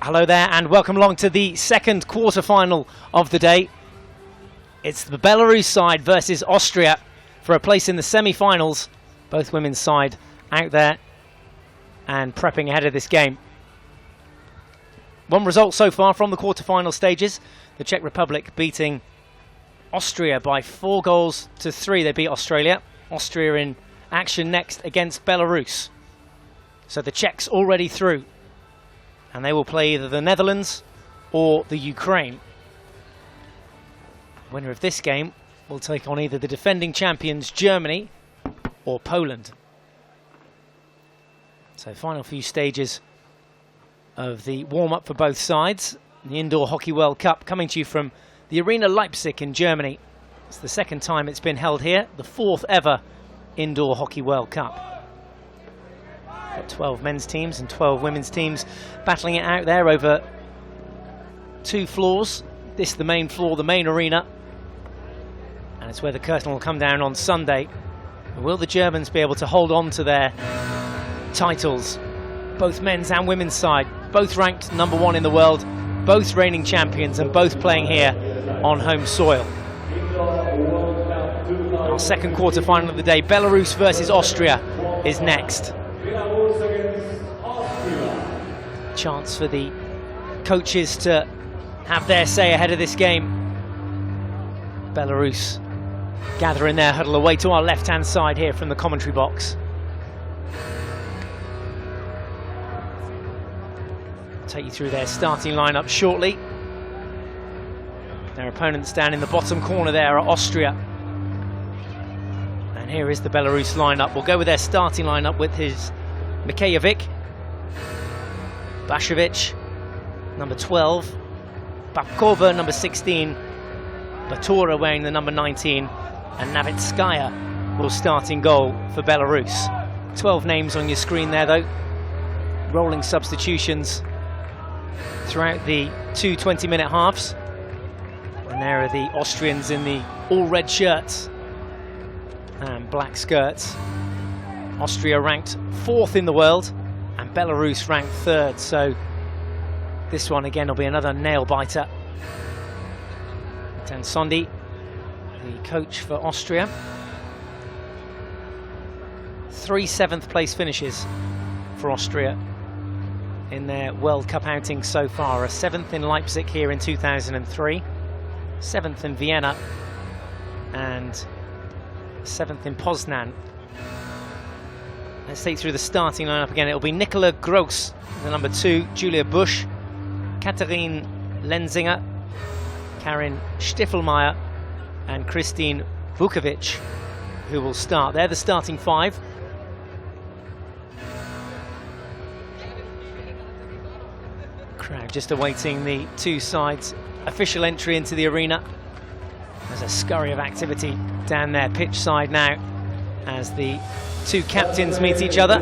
Hello there and welcome along to the second quarter-final of the day. It's the Belarus side versus Austria for a place in the semi-finals. Both women's side out there and prepping ahead of this game. One result so far from the quarter-final stages. The Czech Republic beating Austria by 4-3. They beat Australia. Austria in action next against Belarus. So the Czechs already through. And they will play either the Netherlands or the Ukraine. Winner of this game will take on either the defending champions Germany or Poland. So final few stages of the warm-up for both sides. The Indoor Hockey World Cup coming to you from the Arena Leipzig in Germany. It's the second time it's been held here, the fourth ever Indoor Hockey World Cup. Got 12 men's teams and 12 women's teams battling it out there over 2 floors. This the main floor, the main arena. And it's where the curtain will come down on Sunday. And will the Germans be able to hold on to their titles? Both men's and women's side, both ranked #1 in the world, both reigning champions and both playing here on home soil. Our second quarter final of the day, Belarus versus Austria, is next. Chance for the coaches to have their say ahead of this game. Belarus gather in their huddle away to our left-hand side here from the commentary box. I'll take you through their starting lineup shortly. Their opponents down in the bottom corner there are Austria. And here is the Belarus lineup. We'll go with their starting lineup with his Mikejevic, Bashevic, number 12, Babkova, number 16, Batura wearing the number 19, and Navitskaya will start in goal for Belarus. 12 names on your screen there though. Rolling substitutions throughout the 2 20-minute halves. And there are the Austrians in the all-red shirts and black skirts. Austria ranked 4th in the world and Belarus ranked 3rd, so this one again will be another nail-biter. Tansondi, the coach for Austria. 3 7th place finishes for Austria in their World Cup outing so far. A 7th in Leipzig here in 2003, 7th in Vienna, and 7th in Poznan. Let's take through the starting lineup again. It'll be Nicola Gross, the number 2, Julia Busch, Katharine Lenzinger, Karin Stiffelmeier, and Christine Vukovic, who will start. They're the starting 5. Crowd just awaiting the two sides' official entry into the arena. There's a scurry of activity down there pitch side now as the 2 captains meet each other.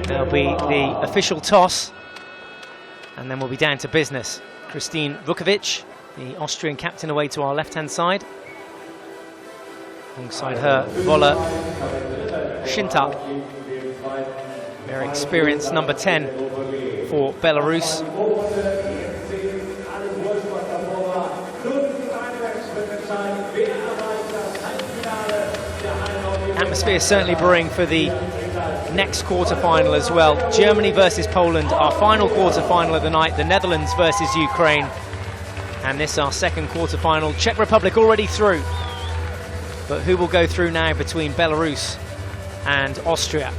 There'll be the official toss and then we'll be down to business. Christine Vukovic, the Austrian captain, away to our left-hand side. Alongside her, Vola Shinta, very experienced number 10 for Belarus. Atmosphere certainly brewing for the next quarter-final as well. Germany versus Poland, our final quarter-final of the night. The Netherlands versus Ukraine. And this our second quarter-final. Czech Republic already through. But who will go through now between Belarus and Austria?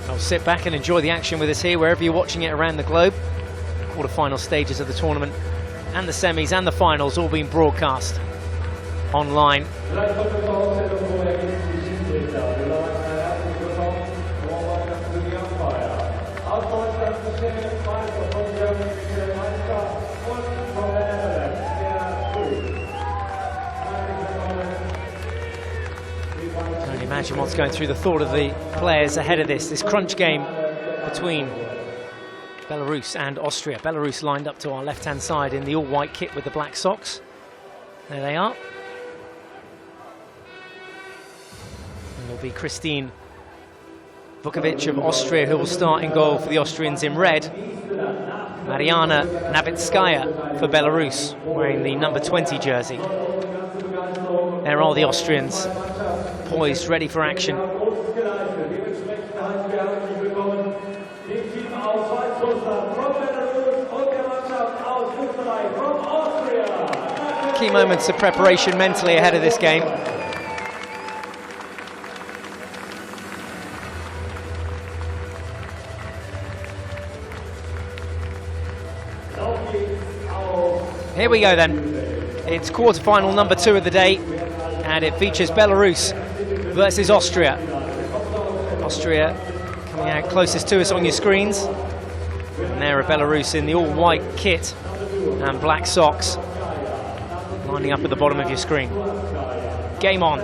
I'll sit back and enjoy the action with us here, wherever you're watching it around the globe. Quarter-final stages of the tournament and the semis and the finals all being broadcast online. I can imagine what's going through the thought of the players ahead of this crunch game between Belarus and Austria. Belarus lined up to our left-hand side in the all-white kit with the black socks. There they are. And will be Christine Vukovic of Austria, who will start in goal for the Austrians in red. Mariana Navitskaya for Belarus, wearing the number 20 jersey. There are the Austrians, poised, ready for action. Key moments of preparation mentally ahead of this game. Here we go then. It's quarter-final number 2 of the day, and it features Belarus versus Austria. Austria coming out closest to us on your screens. And there are Belarus in the all-white kit and black socks, lining up at the bottom of your screen. Game on.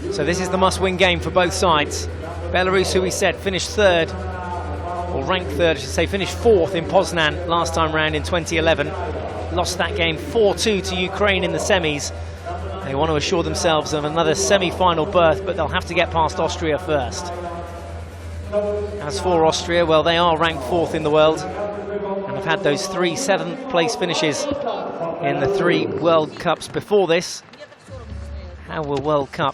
So this is the must-win game for both sides. Belarus, who we said finished third, or ranked third, I should say, finished fourth in Poznan last time round in 2011. Lost that game 4-2 to Ukraine in the semis. They want to assure themselves of another semi-final berth, but they'll have to get past Austria first. As for Austria, well, they are ranked fourth in the world and have had those 3 7th place finishes in the 3 World Cups before this. How will World Cup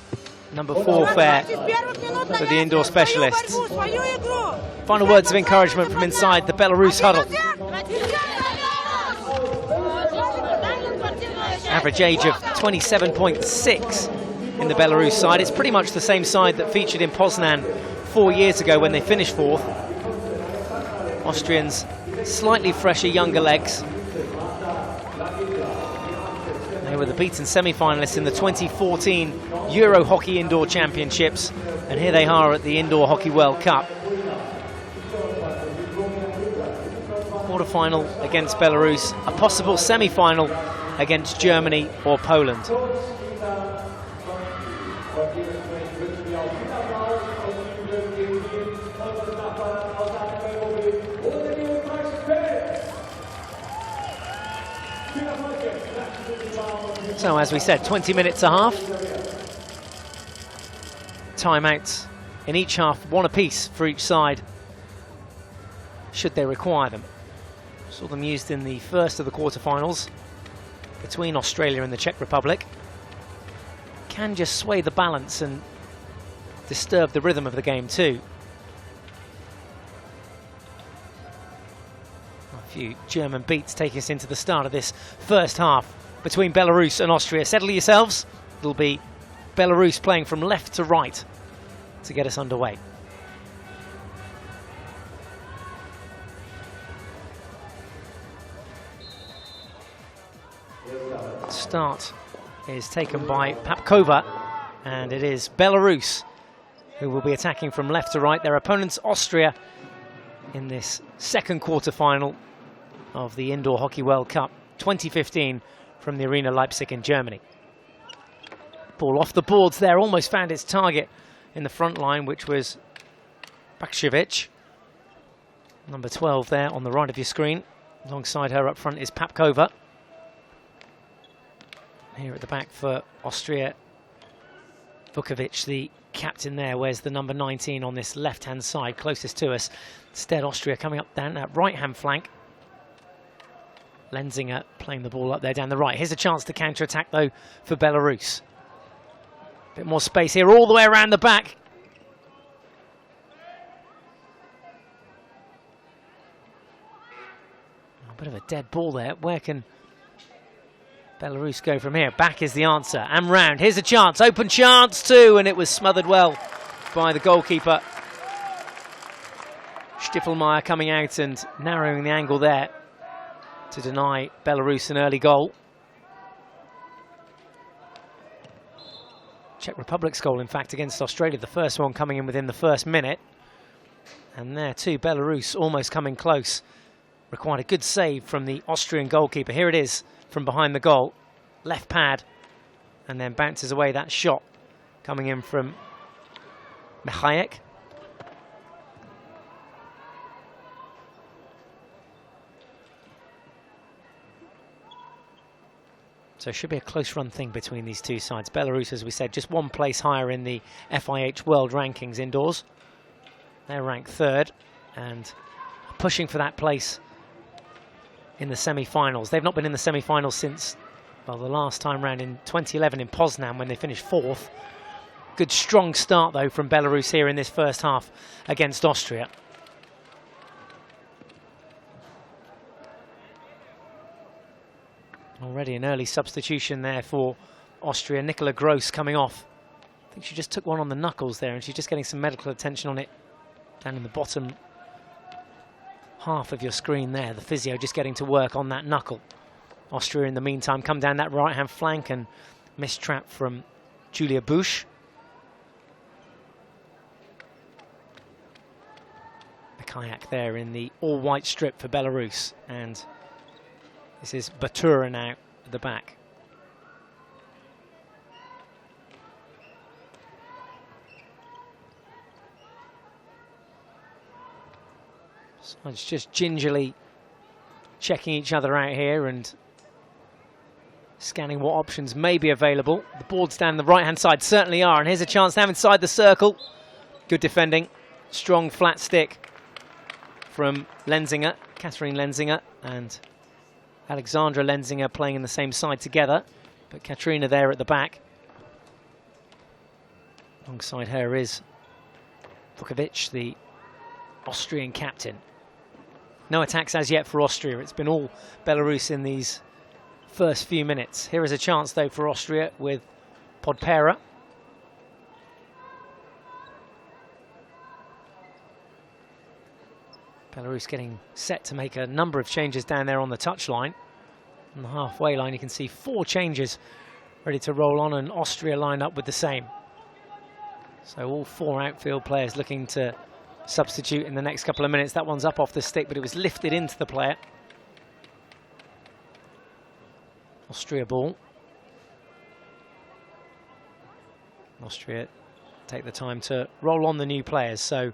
number 4 fare for the indoor specialists? Final words of encouragement from inside the Belarus huddle. Average age of 27.6 in the Belarus side. It's pretty much the same side that featured in Poznan 4 years ago when they finished fourth. Austrians, slightly fresher, younger legs. They were the beaten semi-finalists in the 2014 Euro Hockey Indoor Championships, and here they are at the Indoor Hockey World Cup. Quarter-final against Belarus, a possible semi-final against Germany or Poland. So, as we said, 20 minutes a half. Timeouts in each half, 1 apiece for each side, should they require them. Saw them used in the first of the quarterfinals between Australia and the Czech Republic. Can just sway the balance and disturb the rhythm of the game too. A few German beats taking us into the start of this first half between Belarus and Austria. Settle yourselves. It'll be Belarus playing from left to right to get us underway. Start is taken by Papkova, and it is Belarus who will be attacking from left to right. Their opponents, Austria, in this second quarter-final of the Indoor Hockey World Cup 2015 from the Arena Leipzig in Germany. Ball off the boards there, almost found its target in the front line, which was Bakshevich. Number 12 there on the right of your screen. Alongside her up front is Papkova. Here at the back for Austria, Vukovic, the captain there, wears the number 19 on this left-hand side, closest to us. Instead, Austria coming up down that right-hand flank. Lenzinger playing the ball up there down the right. Here's a chance to counter-attack, though, for Belarus. A bit more space here, all the way around the back. A bit of a dead ball there. Where can Belarus go from here? Back is the answer, and round. Here's a chance, open chance too, and it was smothered well by the goalkeeper. Stiffelmeier coming out and narrowing the angle there to deny Belarus an early goal. Czech Republic's goal, in fact, against Australia, the first one coming in within the first minute. And there too, Belarus almost coming close. Required a good save from the Austrian goalkeeper. Here it is from behind the goal. Left pad, and then bounces away that shot coming in from Michajek. So it should be a close run thing between these two sides. Belarus, as we said, just one place higher in the FIH World Rankings indoors. They're ranked 3rd and pushing for that place in the semi-finals. They've not been in the semi-finals since, well, the last time round in 2011 in Poznan when they finished 4th. Good strong start though from Belarus here in this first half against Austria. Already an early substitution there for Austria. Nicola Gross coming off. I think she just took one on the knuckles there and she's just getting some medical attention on it down in the bottom half of your screen there. The physio just getting to work on that knuckle. Austria in the meantime come down that right hand flank and missed trap from Julia Bush. Kayak there in the all-white strip for Belarus, and this is Batura now at the back. So it's just gingerly checking each other out here and scanning what options may be available. The boards down the right-hand side certainly are, and here's a chance now inside the circle. Good defending, strong flat stick from Lenzinger, Catherine Lenzinger and Alexandra Lenzinger playing in the same side together, but Katrina there at the back. Alongside her is Vukovic, the Austrian captain. No attacks as yet for Austria. It's been all Belarus in these first few minutes. Here is a chance though for Austria with Podpera. Belarus getting set to make a number of changes down there on the touchline. On the halfway line you can see 4 changes ready to roll on, and Austria line up with the same. So all 4 outfield players looking to substitute in the next couple of minutes. That one's up off the stick, but it was lifted into the player. Austria ball. Austria take the time to roll on the new players. So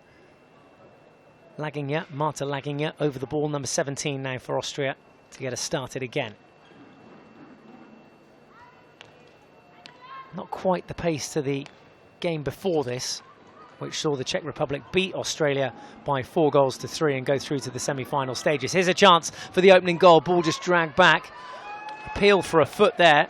Laginger, Marta Laginger over the ball, number 17 now for Austria to get us started again. Not quite the pace to the game before this, which saw the Czech Republic beat Australia by 4-3 and go through to the semi-final stages. Here's a chance for the opening goal. Ball just dragged back. Appeal for a foot there.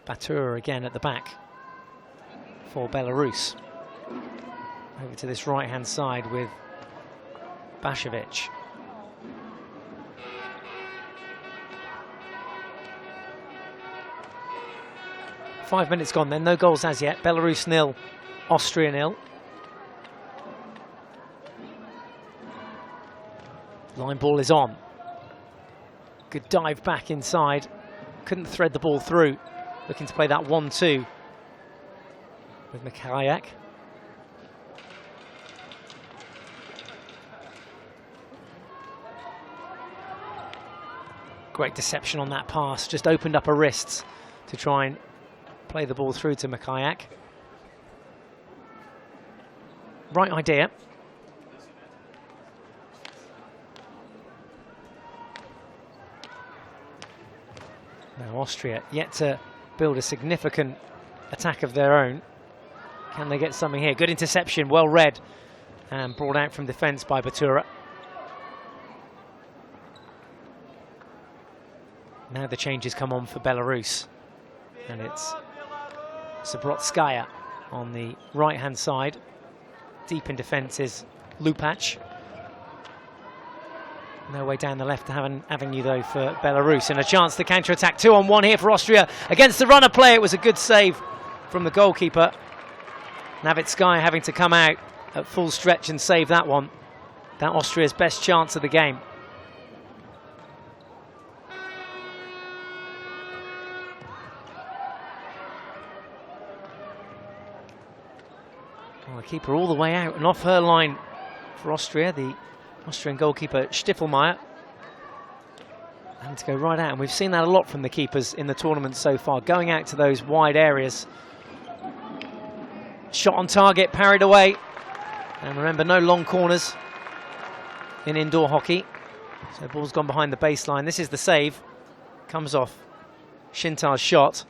Batura again at the back for Belarus. Over to this right-hand side with Bashevic. Five minutes gone then, no goals as yet. Belarus 0, Austria 0. Line ball is on. Good dive back inside. Couldn't thread the ball through. Looking to play that 1-2 with Mikhayak. Great deception on that pass. Just opened up her wrists to try and play the ball through to Mikhayak. Right idea. Now Austria yet to build a significant attack of their own. Can they get something here? Good interception, well read, and brought out from defence by Batura. Now the changes come on for Belarus, and it's Zabrotskaya on the right-hand side. Deep in defence is Lupac. No way down the left to have an avenue though for Belarus, and a chance to counter-attack. 2-on-1 here for Austria against the runner play. It was a good save from the goalkeeper. Navitskaya having to come out at full stretch and save that one. That Austria's best chance of the game. Well, the keeper all the way out and off her line for Austria. The Austrian goalkeeper Stiffelmeier having to go right out, and we've seen that a lot from the keepers in the tournament so far, going out to those wide areas Shot on target, parried away. And remember, no long corners in indoor hockey. So the ball's gone behind the baseline. This is the save. Comes off Shintar's shot.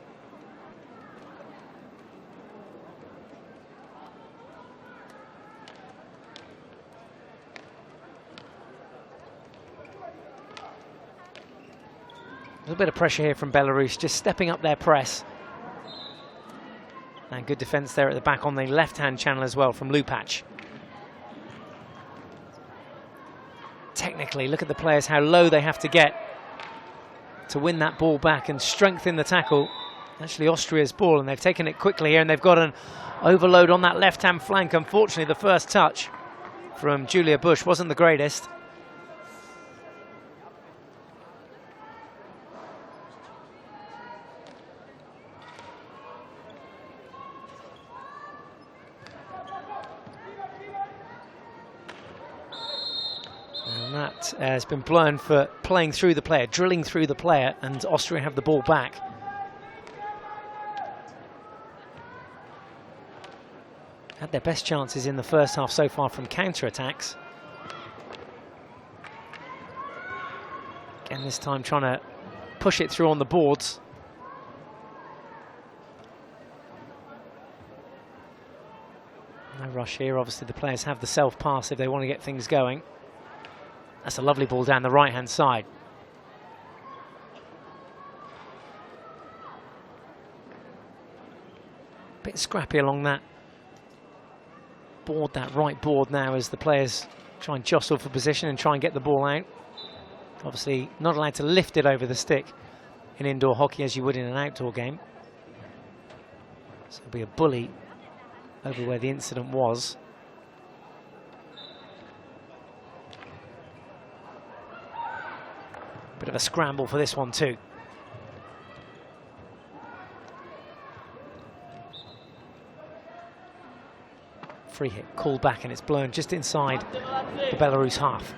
A little bit of pressure here from Belarus, just stepping up their press. And good defence there at the back on the left-hand channel as well from Lupac. Technically, look at the players, how low they have to get to win that ball back and strengthen the tackle. Actually, Austria's ball, and they've taken it quickly here, and they've got an overload on that left-hand flank. Unfortunately, the first touch from Julia Bush wasn't the greatest. And that has been blown for playing through the player, drilling through the player, and Austria have the ball back. Had their best chances in the first half so far from counter-attacks. Again, this time trying to push it through on the boards. No rush here. Obviously, the players have the self-pass if they want to get things going. That's a lovely ball down the right-hand side. Bit scrappy along that board, that right board now, as the players try and jostle for position and try and get the ball out. Obviously not allowed to lift it over the stick in indoor hockey as you would in an outdoor game. So it'll be a bully over where the incident was. Bit of a scramble for this one too. Free hit, called back, and it's blown just inside the Belarus half.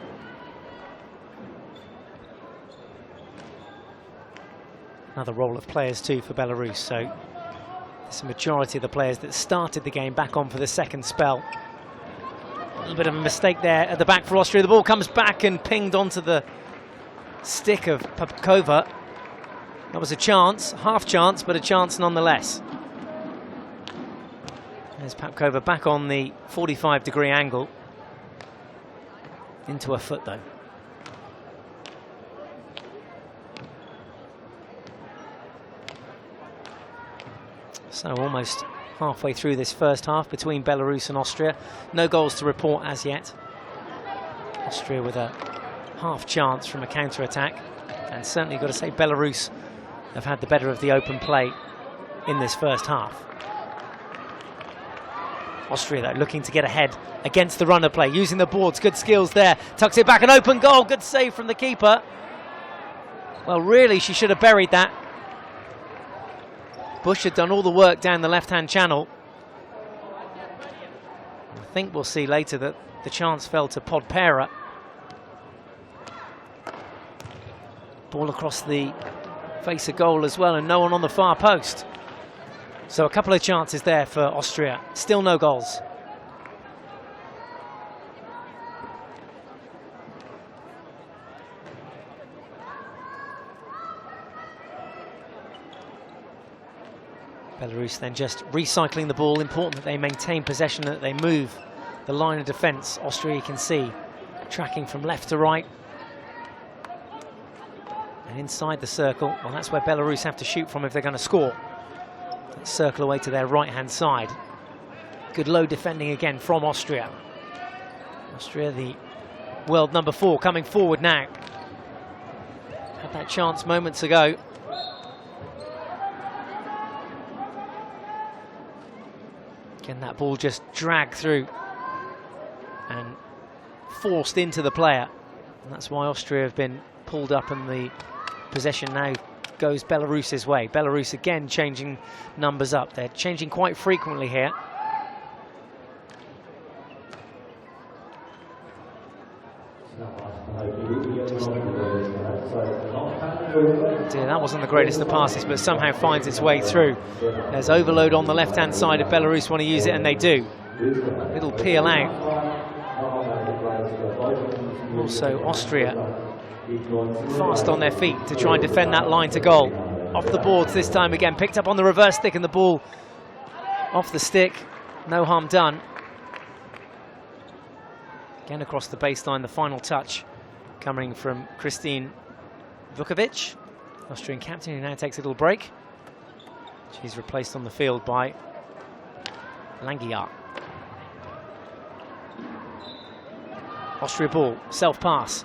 Another roll of players too for Belarus, so there's a majority of the players that started the game back on for the second spell. A little bit of a mistake there at the back for Austria. The ball comes back and pinged onto the stick of Papkova. That was a chance, half chance, but a chance nonetheless. There's Papkova back on the 45-degree angle. Into her foot though. So almost halfway through this first half between Belarus and Austria. No goals to report as yet. Austria with a half chance from a counter-attack, and certainly got to say Belarus have had the better of the open play in this first half. Austria though looking to get ahead against the runner play, using the boards, good skills there, tucks it back, an open goal, good save from the keeper. Well, really she should have buried that. Bush had done all the work down the left-hand channel. I think we'll see later that the chance fell to Podpera. Ball across the face of goal as well, and no one on the far post. So a couple of chances there for Austria. Still no goals. Belarus then just recycling the ball. Important that they maintain possession, that they move the line of defence. Austria, you can see, tracking from left to right. And inside the circle, well, that's where Belarus have to shoot from if they're going to score. Let's circle away to their right-hand side. Good low defending again from Austria. Austria, the world number 4, coming forward now. Had that chance moments ago. Again, that ball just dragged through and forced into the player. And that's why Austria have been pulled up, and the possession now goes Belarus's way. Belarus again changing numbers up. They're changing quite frequently here. Just dear, that wasn't the greatest of passes, but somehow finds its way through. There's overload on the left-hand side if Belarus want to use it, and they do. Little peel out. Also, Austria fast on their feet to try and defend that line to goal. Off the boards this time again, picked up on the reverse stick and the ball off the stick. No harm done. Again across the baseline, the final touch coming from Christine Vukovic, Austrian captain, who now takes a little break. She's replaced on the field by Langiar. Austria ball, self-pass.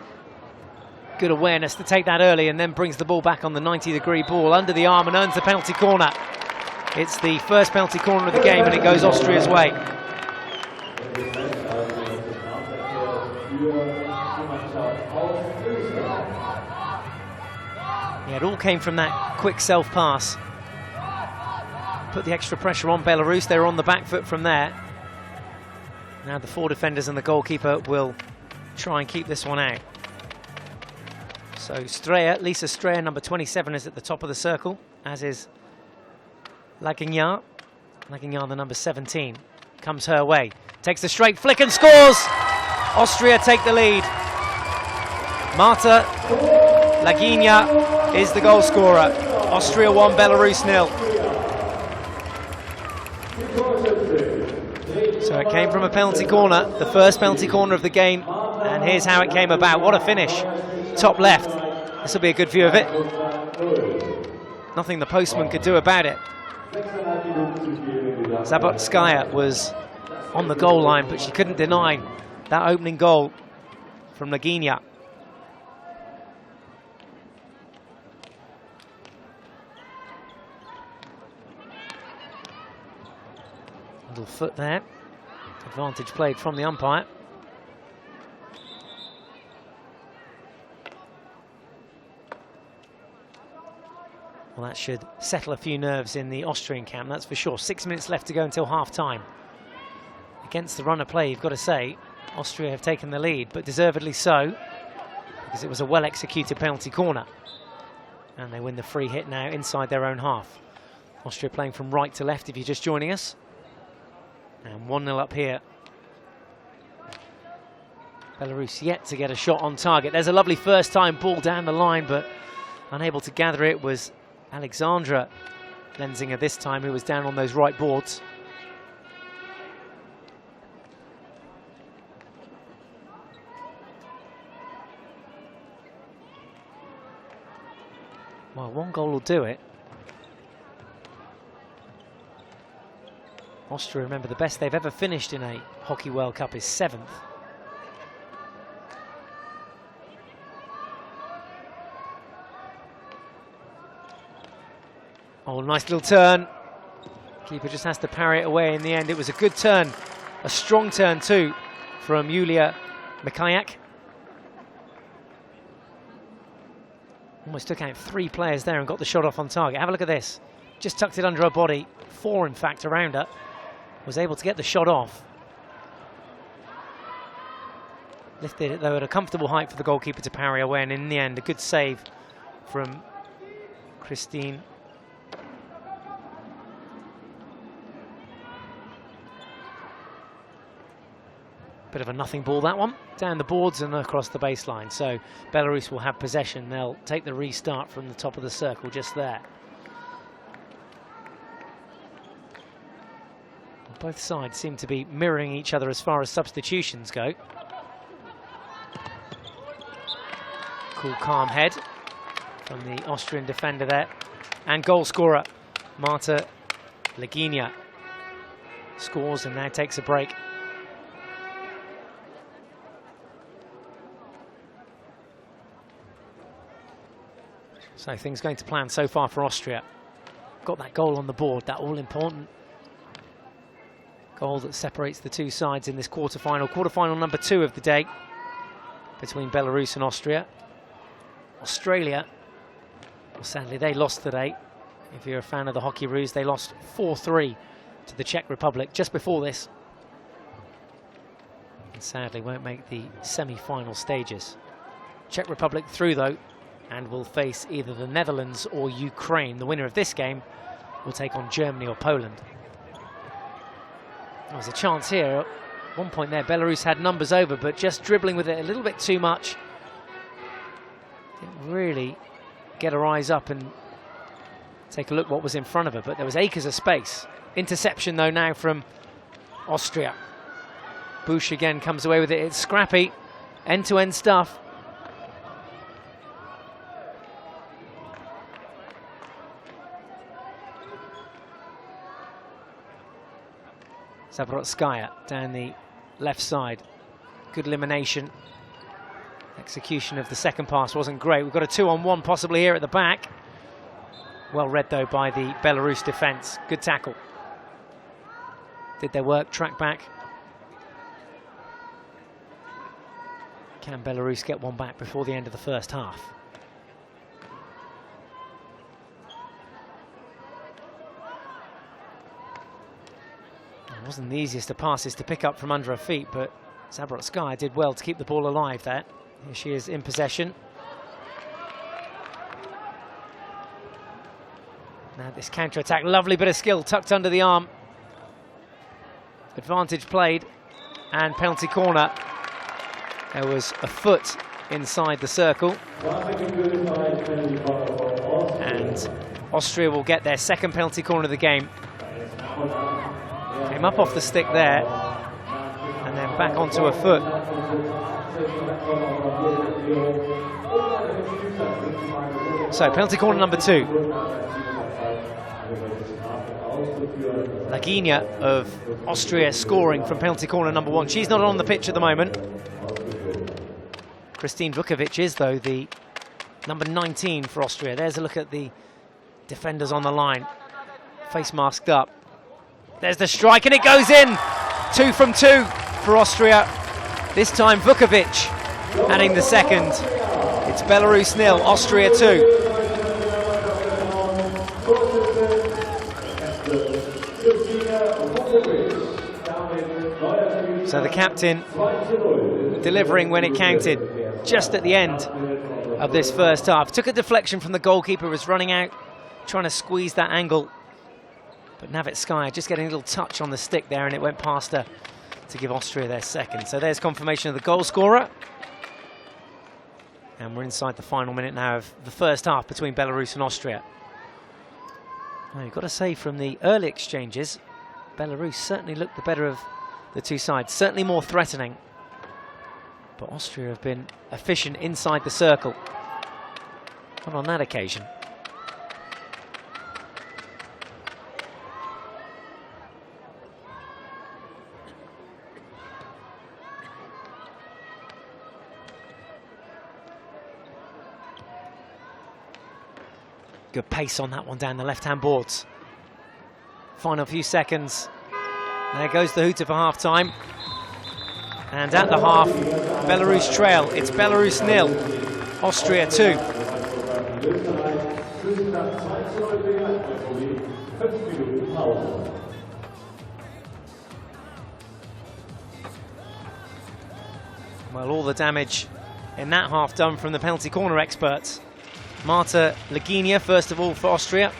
Good awareness to take that early and then brings the ball back on the 90-degree ball under the arm and earns the penalty corner. It's the first penalty corner of the game and it goes Austria's way. Yeah, it all came from that quick self-pass. Put the extra pressure on Belarus. They were on the back foot from there. Now the four defenders and the goalkeeper will try and keep this one out. So Lisa Streyer, number 27, is at the top of the circle, as is Langiar. Langiar, the number 17, comes her way. Takes the straight flick and scores! Austria take the lead. Marta Langiar is the goal scorer. Austria 1, Belarus 0. So it came from a penalty corner, the first penalty corner of the game, and here's how it came about. What a finish. Top left. This will be a good view of it. Nothing the postman could do about it. Zabotskaya was on the goal line, but she couldn't deny that opening goal from Langiar. Little foot there. Advantage played from the umpire. Well, that should settle a few nerves in the Austrian camp, that's for sure. 6 minutes left to go until half-time. Against the run of play, you've got to say, Austria have taken the lead, but deservedly so, because it was a well-executed penalty corner. And they win the free hit now inside their own half. Austria playing from right to left if you're just joining us. And 1-0 up here. Belarus yet to get a shot on target. There's a lovely first-time ball down the line, but unable to gather it was Alexandra Lenzinger this time, who was down on those right boards. Well, one goal will do it. Austria, remember, the best they've ever finished in a Hockey World Cup is 7th. Oh, nice little turn. Keeper just has to parry it away in the end. It was a good turn, a strong turn too, from Yulia Mikhayak. Almost took out 3 players there and got the shot off on target. Have a look at this. Just tucked it under her body. 4, in fact, around her. Was able to get the shot off. Lifted it, though, at a comfortable height for the goalkeeper to parry away, and in the end, a good save from Christine. Bit of a nothing ball, that one. Down the boards and across the baseline. So Belarus will have possession. They'll take the restart from the top of the circle just there. Both sides seem to be mirroring each other as far as substitutions go. Cool, calm head from the Austrian defender there. And goal scorer Marta Langiar scores and now takes a break. So things going to plan so far for Austria. Got that goal on the board, that all-important goal that separates the two sides in this quarter-final. Quarter-final number 2 of the day between Belarus and Austria. Australia, well, sadly, they lost today. If you're a fan of the Hockey Roos, they lost 4-3 to the Czech Republic just before this. And sadly won't make the semi-final stages. Czech Republic through, though, and will face either the Netherlands or Ukraine. The winner of this game will take on Germany or Poland. There was a chance here. At one point there, Belarus had numbers over, but just dribbling with it a little bit too much. Didn't really get her eyes up and take a look what was in front of her, but there was acres of space. Interception though now from Austria. Bush again comes away with it. It's scrappy, end-to-end stuff. Zabrotskaya down the left side. Good elimination. Execution of the second pass wasn't great. We've got a 2-on-1 possibly here at the back. Well read though by the Belarus defence. Good tackle. Did their work, track back. Can Belarus get one back before the end of the first half? It wasn't the easiest of passes to pick up from under her feet, but Zabrotskaya did well to keep the ball alive there. Here she is in possession. Now this counter-attack, lovely bit of skill tucked under the arm. Advantage played, and penalty corner. There was a foot inside the circle. And Austria will get their second penalty corner of the game. Came up off the stick there, and then back onto a foot. So, penalty corner number 2. Laginia of Austria scoring from penalty corner number 1. She's not on the pitch at the moment. Christine Vukovic is, though, the number 19 for Austria. There's a look at the defenders on the line. Face masked up. There's the strike, and it goes in! 2 from 2 for Austria. This time Vukovic adding the second. It's Belarus 0, Austria 2. So the captain delivering when it counted, just at the end of this first half. Took a deflection from the goalkeeper, was running out, trying to squeeze that angle. But Navitskaya just getting a little touch on the stick there, and it went past her to give Austria their second. So there's confirmation of the goal scorer. And we're inside the final minute now of the first half between Belarus and Austria. Now, you've got to say, from the early exchanges, Belarus certainly looked the better of the two sides, certainly more threatening. But Austria have been efficient inside the circle. Not on that occasion. Good pace on that one down the left-hand boards. Final few seconds. There goes the hooter for half-time. And at the half, Belarus trail. It's Belarus 0, Austria 2. Well, all the damage in that half done from the penalty corner experts. Marta Laginia, first of all, for Austria,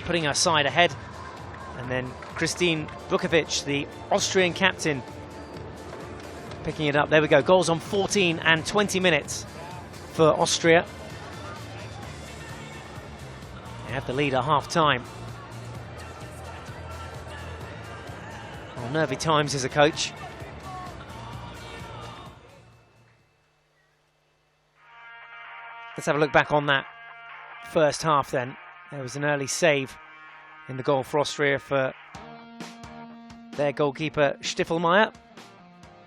putting her side ahead. And then Christine Vukovic, the Austrian captain, picking it up. There we go. Goals on 14 and 20 minutes for Austria. They have the lead at half-time. Well, nervy times as a coach. Let's have a look back on that first half then. There was an early save in the goal for Austria for their goalkeeper Stiffelmeier.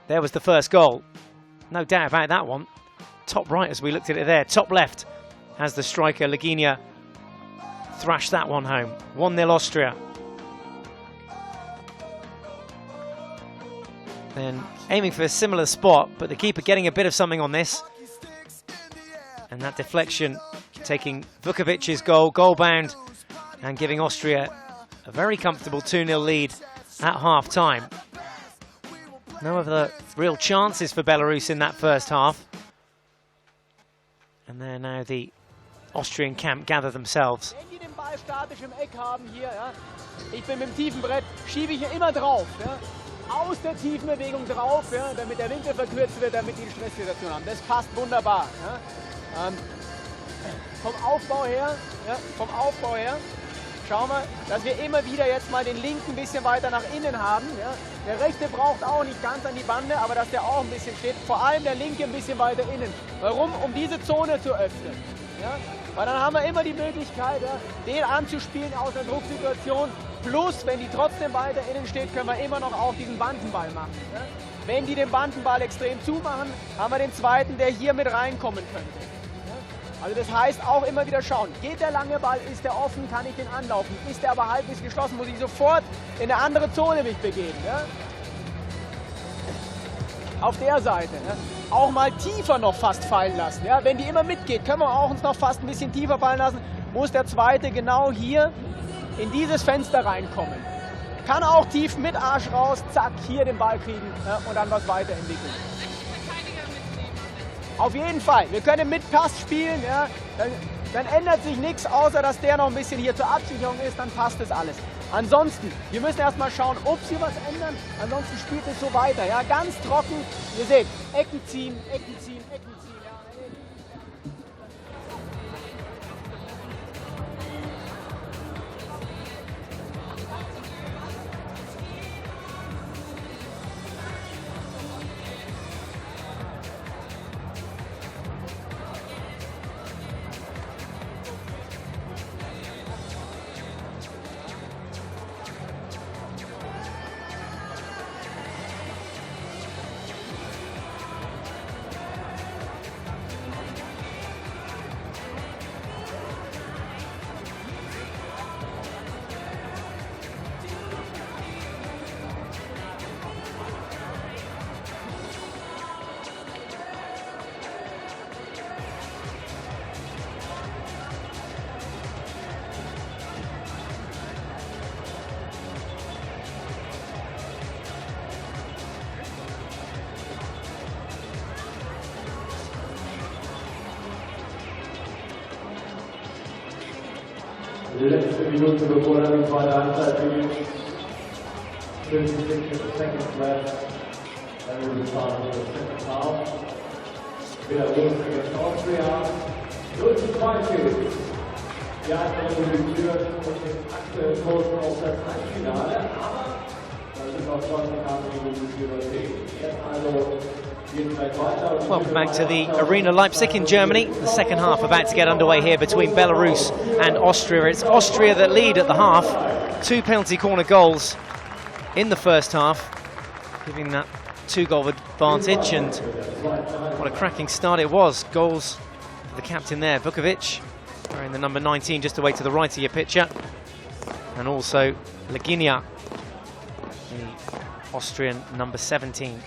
There was the first goal. No doubt about that one. Top right as we looked at it there. Top left as the striker Laginia thrashed that one home. 1-0 Austria. Then aiming for a similar spot, but the keeper getting a bit of something on this. And that deflection taking Vukovic's goal bound, and giving Austria a very comfortable 2-0 lead at half-time. No other real chances for Belarus in that first half. And there now the Austrian camp gather themselves. Wenn die den Ball statisch im Eck haben hier, ja, ich bin mit dem tiefen Brett, schiebe ich hier immer drauf. Ja, aus der tiefen Bewegung drauf, ja, damit der Winkel verkürzt wird, damit die Stresssituation haben. Das passt wunderbar. Ja. Vom Aufbau her, schauen wir, dass wir immer wieder jetzt mal den linken ein bisschen weiter nach innen haben. Ja. Der rechte braucht auch nicht ganz an die Bande, aber dass der auch ein bisschen steht. Vor allem der linke ein bisschen weiter innen. Warum? Um diese Zone zu öffnen. Ja. Weil dann haben wir immer die Möglichkeit, ja, den anzuspielen aus einer Drucksituation. Plus, wenn die trotzdem weiter innen steht, können wir immer noch auch diesen Bandenball machen. Ja. Wenn die den Bandenball extrem zumachen, haben wir den zweiten, der hier mit reinkommen könnte. Also das heißt auch immer wieder schauen, geht der lange Ball, ist der offen, kann ich den anlaufen, ist der aber halbwegs geschlossen, muss ich sofort in eine andere Zone mich begeben. Ja? Auf der Seite. Ja? Auch mal tiefer noch fast fallen lassen. Ja? Wenn die immer mitgeht, können wir auch uns noch fast ein bisschen tiefer fallen lassen, muss der zweite genau hier in dieses Fenster reinkommen. Kann auch tief mit Arsch raus, zack, hier den Ball kriegen, ja? Und dann was weiterentwickeln. Auf jeden Fall. Wir können mit Pass spielen. Ja. Dann ändert sich nichts, außer dass der noch ein bisschen hier zur Absicherung ist. Dann passt das alles. Ansonsten, wir müssen erstmal schauen, ob sie was ändern. Ansonsten spielt es so weiter. Ja. Ganz trocken. Ihr seht, Ecken ziehen, Ecken ziehen, Ecken ziehen. Ja. Die letzte Minute bevor dann die zweite Halbzeit beginnt. 56 seconds left. Then we will start with the second half. Belarus against Austria. 0:2. Die Eintracht führt und den aktuellen Kurs auf das Halbfinale. Aber da sind noch 20 Minuten zu übersehen. Jetzt also. Welcome back to the Arena Leipzig in Germany. The second half about to get underway here between Belarus and Austria. It's Austria that lead at the half. 2 penalty corner goals in the first half, giving that 2-goal advantage. And what a cracking start it was. Goals for the captain there, Vukovic, wearing the number 19 just away to the right of your picture. And also Leginia, the Austrian number 17.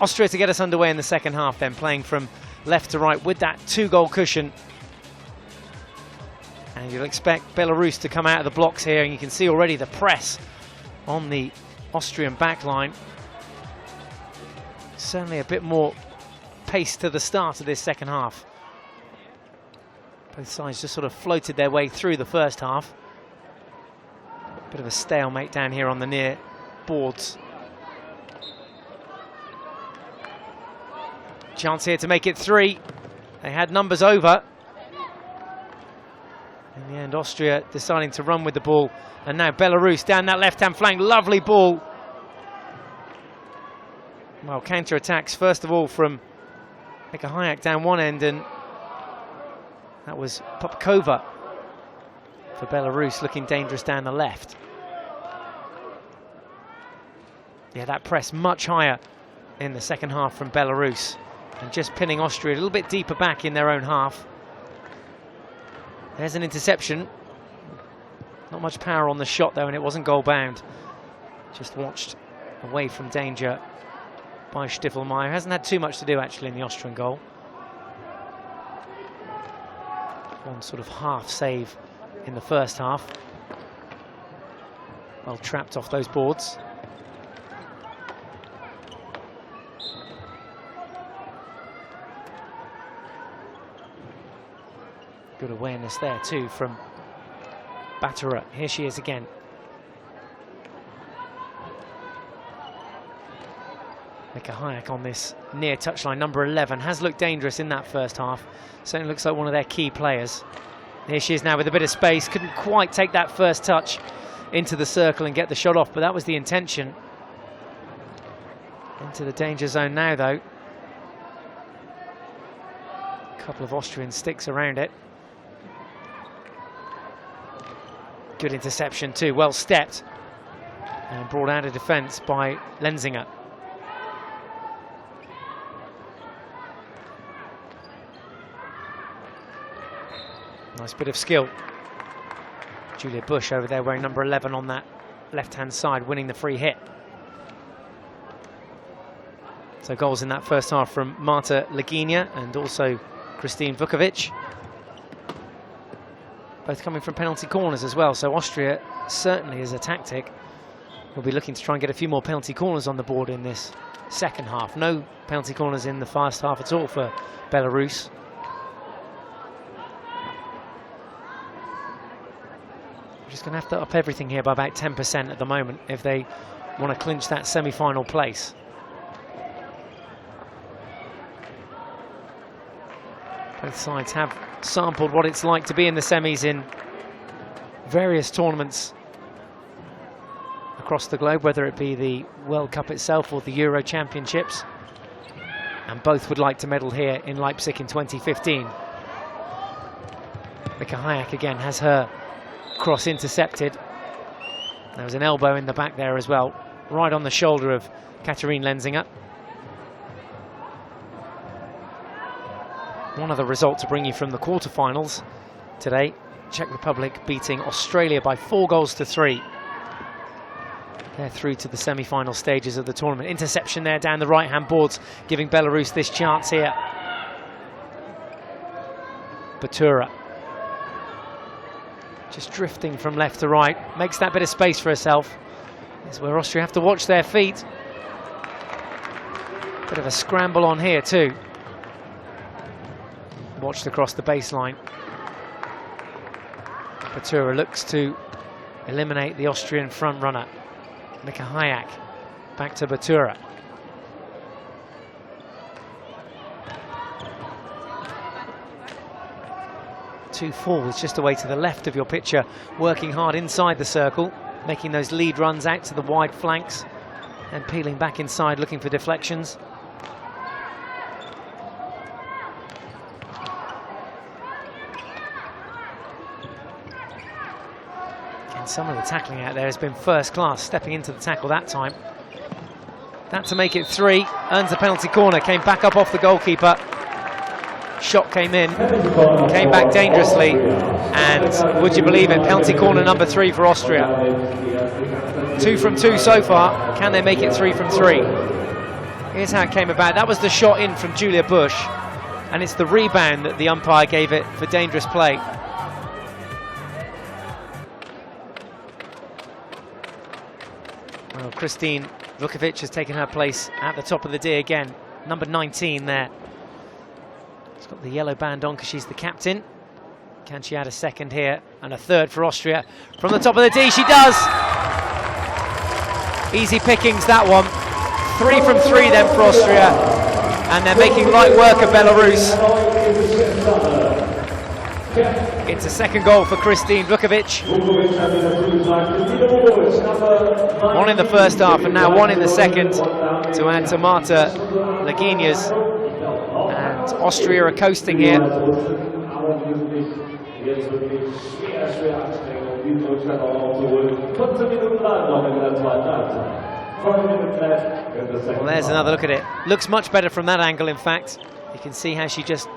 Austria to get us underway in the second half then, playing from left to right with that 2-goal cushion. And you'll expect Belarus to come out of the blocks here, and you can see already the press on the Austrian backline. Certainly a bit more pace to the start of this second half. Both sides just sort of floated their way through the first half. Bit of a stalemate down here on the near boards. Chance here to make it 3. They had numbers over. In the end, Austria deciding to run with the ball. And now Belarus down that left-hand flank. Lovely ball. Well, counter-attacks, first of all, from Mika Hayek down one end. And that was Popkova for Belarus, looking dangerous down the left. Yeah, that press much higher in the second half from Belarus. And just pinning Austria a little bit deeper back in their own half. There's an interception. Not much power on the shot though, and it wasn't goal bound. Just watched away from danger by Stiefelmeier. Hasn't had too much to do actually in the Austrian goal. One sort of half save in the first half. Well trapped off those boards. Good awareness there too from Batura. Here she is again. Mika Hayek on this near touchline, number 11, has looked dangerous in that first half. Certainly looks like one of their key players. Here she is now with a bit of space. Couldn't quite take that first touch into the circle and get the shot off, but that was the intention. Into the danger zone now, though. A couple of Austrian sticks around it. Good interception too, well stepped. And brought out of defence by Lenzinger. Nice bit of skill. Julia Bush over there wearing number 11 on that left-hand side, winning the free hit. So goals in that first half from Marta Leginia and also Christine Vukovic. Both coming from penalty corners as well, so Austria certainly as a tactic will be looking to try and get a few more penalty corners on the board in this second half. No penalty corners in the first half at all for Belarus. Just going to have to up everything here by about 10% at the moment if they want to clinch that semi-final place. Both sides have sampled what it's like to be in the semis in various tournaments across the globe, whether it be the World Cup itself or the Euro Championships. And both would like to medal here in Leipzig in 2015. Mika Hayek again has her cross intercepted. There was an elbow in the back there as well, right on the shoulder of Katarine Lenzinger. One other result to bring you from the quarterfinals today. Czech Republic beating Australia by 4-3. They're through to the semi-final stages of the tournament. Interception there down the right-hand boards, giving Belarus this chance here. Batura. Just drifting from left to right, makes that bit of space for herself. This is where Austria have to watch their feet. Bit of a scramble on here too. Watched across the baseline. Batura looks to eliminate the Austrian front runner. Mika Hayek back to Batura. Two forwards just away to the left of your picture, working hard inside the circle, making those lead runs out to the wide flanks and peeling back inside looking for deflections. And some of the tackling out there has been first class, stepping into the tackle that time. That to make it 3, earns a penalty corner, came back up off the goalkeeper. Shot came in, came back dangerously, and would you believe it, penalty corner number 3 for Austria. 2 from 2 so far. Can they make it 3 from 3? Here's how it came about. That was the shot in from Julia Bush, and it's the rebound that the umpire gave it for dangerous play. Well, Christine Vukovic has taken her place at the top of the D again. Number 19 there. She's got the yellow band on because she's the captain. Can she add a second here and a third for Austria? From the top of the D, she does! Easy pickings, that one. 3 from 3 then for Austria. And they're making light work of Belarus. It's a second goal for Christine Vukovic. 1 in the first half and now 1 in the second to add to Marta Leginia's. And Austria are coasting here. Well, there's another look at it. Looks much better from that angle, in fact. You can see how she just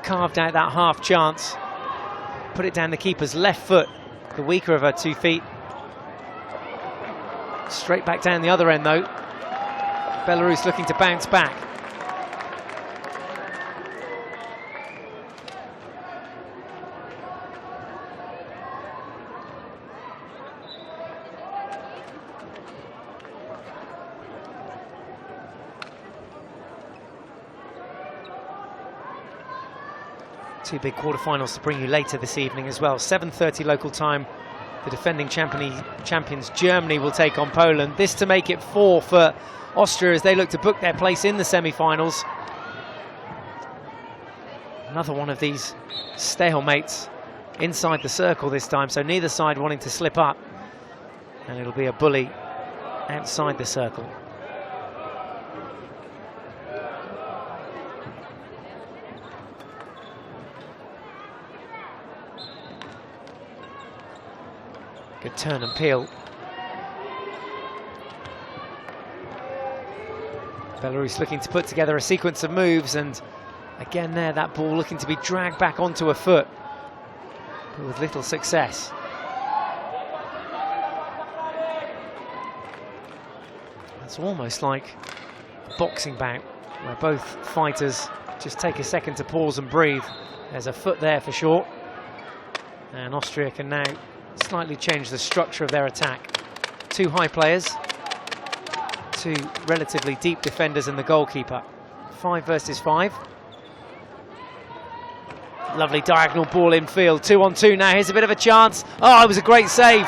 carved out that half chance. Put it down the keeper's left foot, the weaker of her 2 feet. Straight back down the other end, though. Belarus looking to bounce back. Two big quarterfinals to bring you later this evening as well. 7:30 local time. The defending champions Germany will take on Poland. This to make it 4 for Austria as they look to book their place in the semi-finals. Another one of these stalemates inside the circle this time, so neither side wanting to slip up. And it'll be a bully outside the circle. Good turn and peel. Belarus looking to put together a sequence of moves, and again there, that ball looking to be dragged back onto a foot, but with little success. It's almost like a boxing bout, where both fighters just take a second to pause and breathe. There's a foot there for sure, and Austria can now slightly change the structure of their attack. Two high players, two relatively deep defenders and the goalkeeper. 5 versus 5. Lovely diagonal ball infield, 2-on-2 now. Here's a bit of a chance. Oh, it was a great save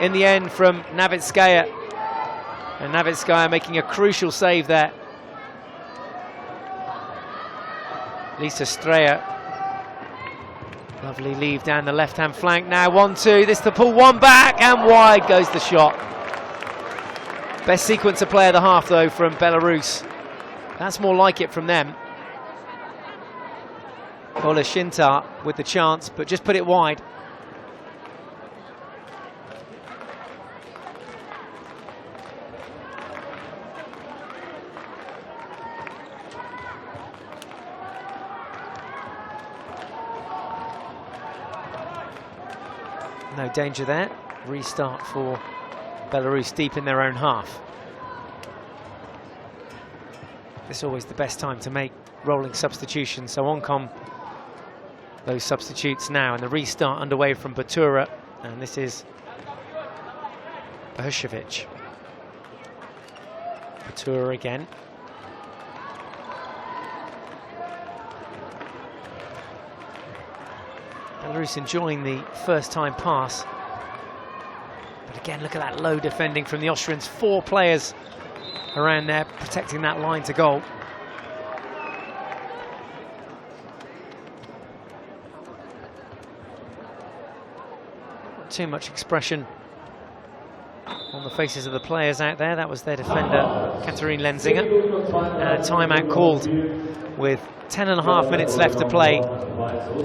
in the end from Navitskaya. And Navitskaya making a crucial save there. Lisa Streyer. Lovely leave down the left-hand flank now. 1-2, this to pull one back, and wide goes the shot. Best sequence of play of the half though from Belarus. That's more like it from them. Voloshinta with the chance, but just put it wide. No danger there. Restart for Belarus deep in their own half. It's always the best time to make rolling substitutions, so on come those substitutes now, and the restart underway from Batura, and this is Bahushevic. Batura again. Belarus enjoying the first time pass. But again, look at that low defending from the Austrians. 4 players around there protecting that line to goal. Not too much expression on the faces of the players out there. That was their defender, Katharine Lenzinger. And a timeout called with 10.5 minutes left to play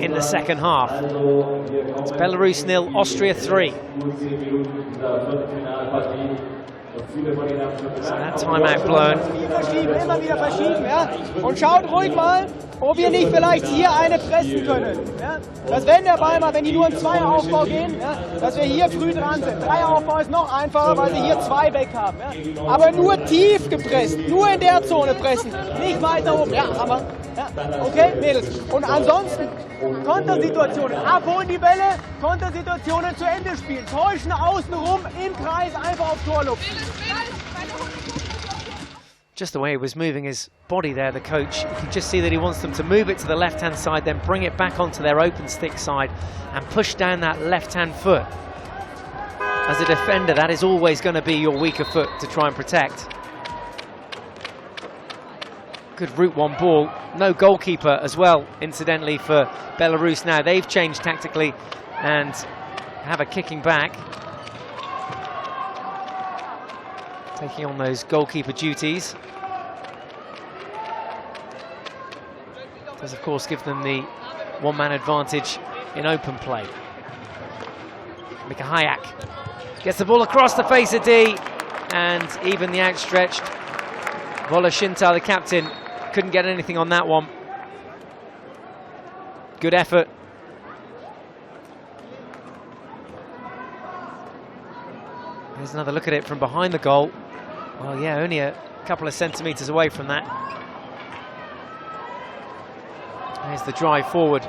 in the second half. It's Belarus 0, Austria 3. So that timeout blown. Immer wieder verschieben, ja. Und schaut ruhig mal, ob wir nicht vielleicht hier eine pressen können. Ja. Dass wenn der Ball mal, wenn die nur in 2er-Aufbau gehen, ja, dass wir hier früh dran sind. 3er-Aufbau ist noch einfacher, weil sie hier 2 weg haben. Ja. Aber nur tief gepresst, nur in der Zone pressen, nicht weiter oben. Ja, aber ja. Okay, Mädels. Und ansonsten Kontersituationen, abholen die Bälle, Kontersituationen zu Ende spielen, täuschen außen rum, im Kreis, einfach auf Tor lupfen. Just the way he was moving his body there, the coach, you can just see that he wants them to move it to the left-hand side, then bring it back onto their open stick side and push down that left-hand foot. As a defender, that is always going to be your weaker foot to try and protect. Good route one ball. No goalkeeper as well, incidentally, for Belarus now. They've changed tactically and have a kicking back. Taking on those goalkeeper duties. Does, of course, give them the one-man advantage in open play. Mika Hayek gets the ball across the face of D, and even the outstretched Voloshinta, the captain, couldn't get anything on that one. Good effort. There's another look at it from behind the goal. Well, yeah, only a couple of centimetres away from that. There's the drive forward.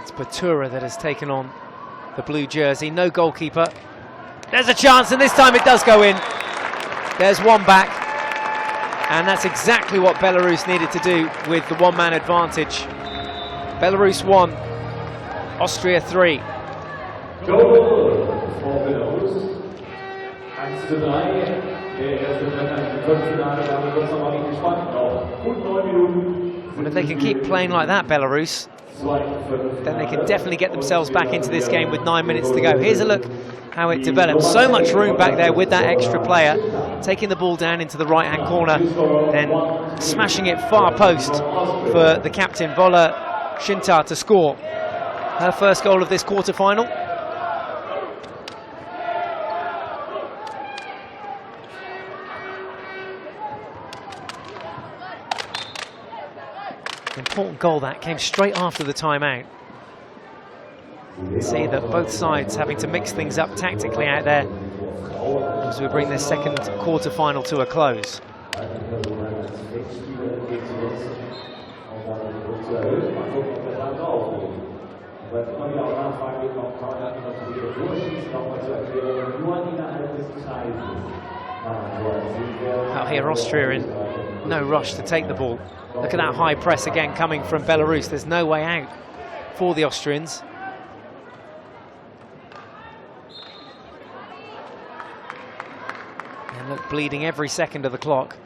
It's Batura that has taken on the blue jersey. No goalkeeper. There's a chance, and this time it does go in. There's one back. And that's exactly what Belarus needed to do with the one-man advantage. Belarus 1, Austria 3. Goal for Belarus. 1:3. Der erste Treffer im Viertelfinale. Damit wird es nochmal richtig spannend. Noch gut 9 Minuten. And if they can keep playing like that, Belarus, then they can definitely get themselves back into this game with 9 minutes to go. Here's a look how it develops. So much room back there with that extra player. Taking the ball down into the right-hand corner, then smashing it far post for the captain, Vola Shinta, to score her first goal of this quarter-final. Important goal that came straight after the timeout. You can see that both sides having to mix things up tactically out there as we bring this second quarter-final to a close. Out here, Austria in no rush to take the ball. Look at that high press again coming from Belarus. There's no way out for the Austrians. And look, bleeding every second of the clock.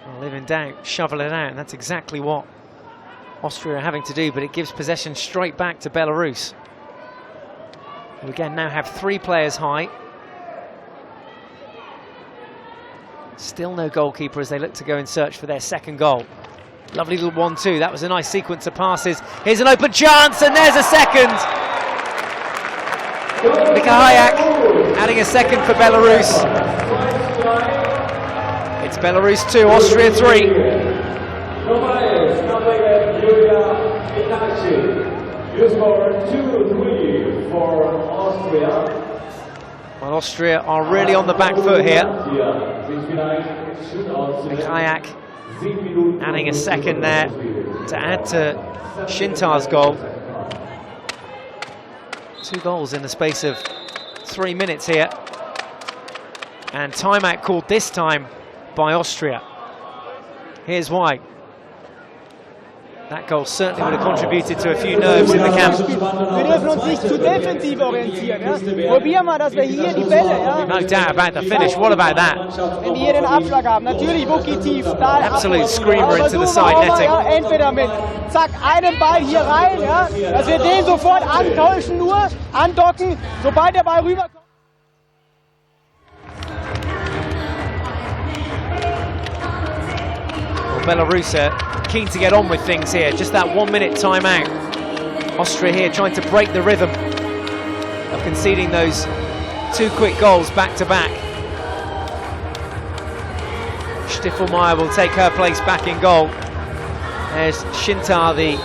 Well, live in doubt, shovel it out, and that's exactly what Austria are having to do, but it gives possession straight back to Belarus, who again now have 3 players high. Still no goalkeeper as they look to go in search for their second goal. Lovely little 1-2. That was a nice sequence of passes. Here's an open chance, and there's a second. Mika Hayek adding a second for Belarus. It's Belarus 2, Austria 3. You scored 2-3 for Austria. Well, Austria are really on the back foot here. Mikayak adding a second there to add to Shintar's goal. 2 goals in the space of 3 minutes here. And timeout called this time by Austria. Here's why. That goal certainly would have contributed to a few nerves in the camp. Wir dürfen uns nicht zu defensiv orientieren. Ja? Probieren wir, dass wir hier die Bälle. Ja? No doubt about the finish. What about that? Wenn die hier den Abschlag haben. Natürlich Wuki tief. Da Absolute screamer into the side netting. Ja? Entweder mit zack, einen Ball hier rein, ja? Dass wir den sofort antäuschen, nur andocken, sobald der Ball rüberkommt. Belarus are keen to get on with things here. Just that 1 minute timeout. Austria here trying to break the rhythm of conceding those 2 quick goals back to back. Stiffelmeier will take her place back in goal. There's Shintar, the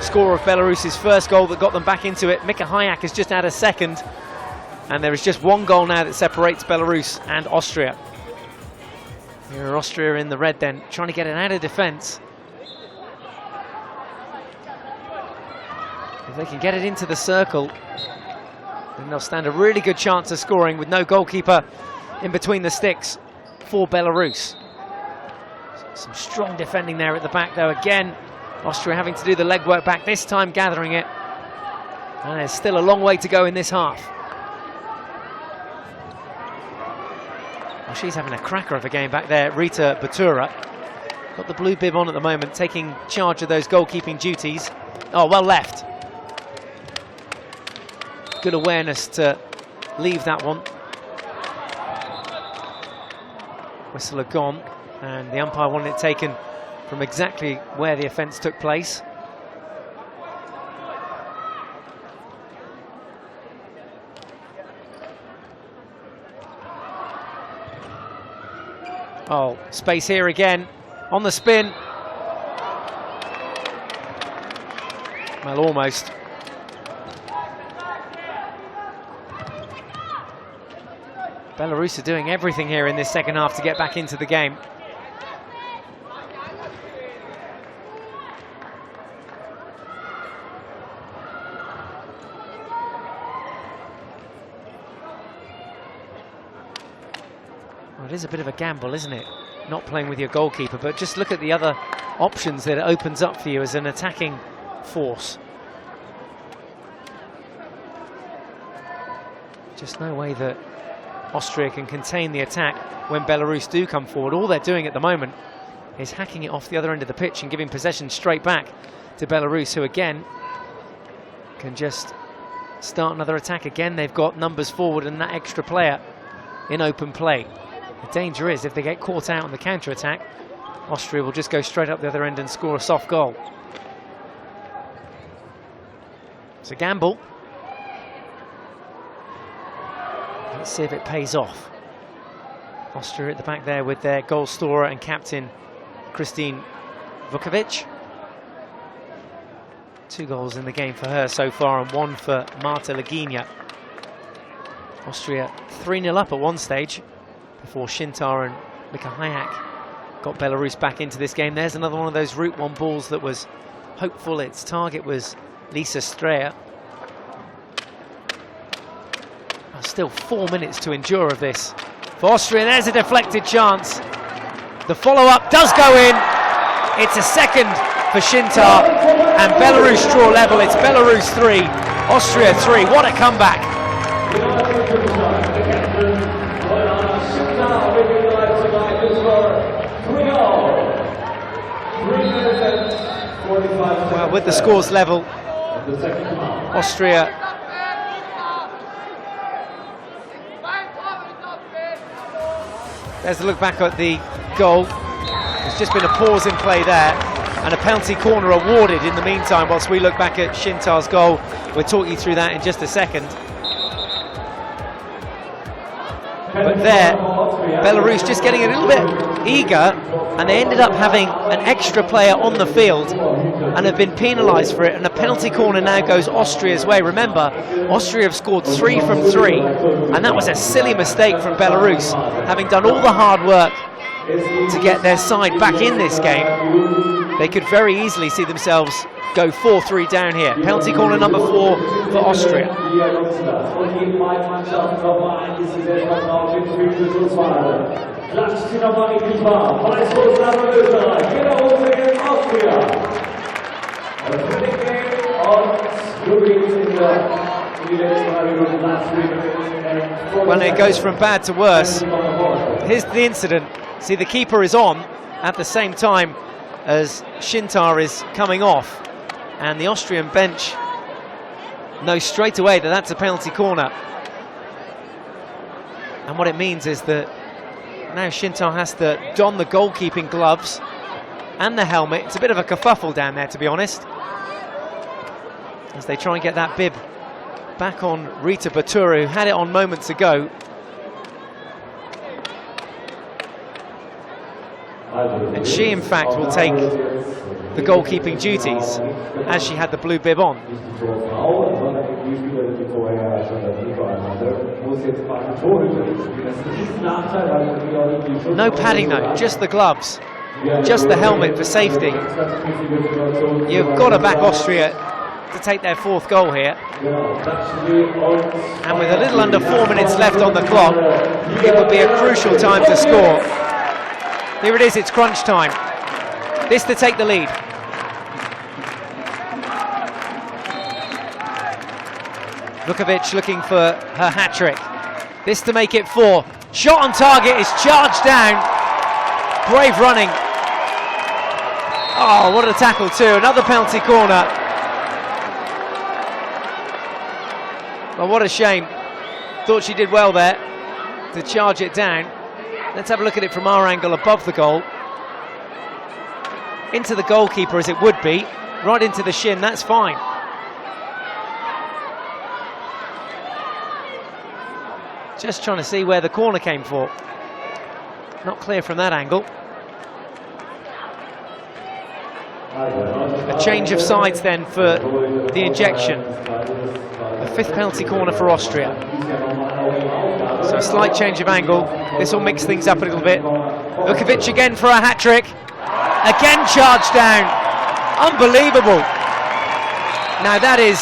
scorer of Belarus's first goal that got them back into it. Mika Hayek has just had a second. And there is just 1 goal now that separates Belarus and Austria. Here are Austria in the red then, trying to get it out of defence. If they can get it into the circle, then they'll stand a really good chance of scoring with no goalkeeper in between the sticks for Belarus. Some strong defending there at the back though. Again, Austria having to do the legwork back, this time gathering it. And there's still a long way to go in this half. Well, she's having a cracker of a game back there, Rita Batura. Got the blue bib on at the moment, taking charge of those goalkeeping duties. Oh, well left. Good awareness to leave that one. Whistle had gone, and the umpire wanted it taken from exactly where the offence took place. Oh, space here again, on the spin. Well, almost. Belarus are doing everything here in this second half to get back into the game. Well, it is a bit of a gamble, isn't it? Not playing with your goalkeeper, but just look at the other options that it opens up for you as an attacking force. Just no way that Austria can contain the attack when Belarus do come forward. All they're doing at the moment is hacking it off the other end of the pitch and giving possession straight back to Belarus, who again can just start another attack. Again, they've got numbers forward and that extra player in open play. The danger is if they get caught out on the counter-attack, Austria will just go straight up the other end and score a soft goal. It's a gamble. Let's see if it pays off. Austria at the back there with their goal scorer and captain Christine Vukovic. 2 goals in the game for her so far and 1 for Marta Legina. Austria 3-0 up at one stage before Shintar and Mika Hayak got Belarus back into this game. There's another one of those Route 1 balls that was hopeful. Its target was Lisa Streyer. Still 4 minutes to endure of this for Austria. There's a deflected chance. The follow-up does go in. It's a second for Shintar, and Belarus draw level. It's Belarus 3, Austria 3. What a comeback. Well, with the scores level, Austria there's a look back at the goal. There's just been a pause in play there and a penalty corner awarded in the meantime whilst we look back at Shintar's goal. We'll talk you through that in just a second. But there, Belarus just getting a little bit eager, and they ended up having an extra player on the field and have been penalised for it, and a penalty corner now goes Austria's way. Remember, Austria have scored 3 from 3, and that was a silly mistake from Belarus, having done all the hard work to get their side back in this game. They could very easily see themselves go 4-3 down here. Penalty corner number 4 for Austria. When it goes from bad to worse, here's the incident. See, the keeper is on at the same time as Shintar is coming off, and the Austrian bench knows straight away that that's a penalty corner. And what it means is that now Shintar has to don the goalkeeping gloves and the helmet. It's a bit of a kerfuffle down there, to be honest, as they try and get that bib back on Rita Batura, who had it on moments ago. And she, in fact, will take the goalkeeping duties as she had the blue bib on. No padding though, just the gloves, just the helmet for safety. You've got to back Austria to take their 4th goal here. And with a little under 4 minutes left on the clock, it would be a crucial time to score. Here it is, it's crunch time. This to take the lead. Vukovic looking for her hat-trick. This to make it 4. Shot on target is charged down. Brave running. Oh, what a tackle too. Another penalty corner. Well, what a shame. Thought she did well there to charge it down. Let's have a look at it from our angle above the goal. Into the goalkeeper as it would be. Right into the shin, that's fine. Just trying to see where the corner came for. Not clear from that angle. A change of sides then for the injection. A 5th penalty corner for Austria. So a slight change of angle. This will mix things up a little bit. Vukovic again for a hat-trick. Again charged down. Unbelievable. Now that is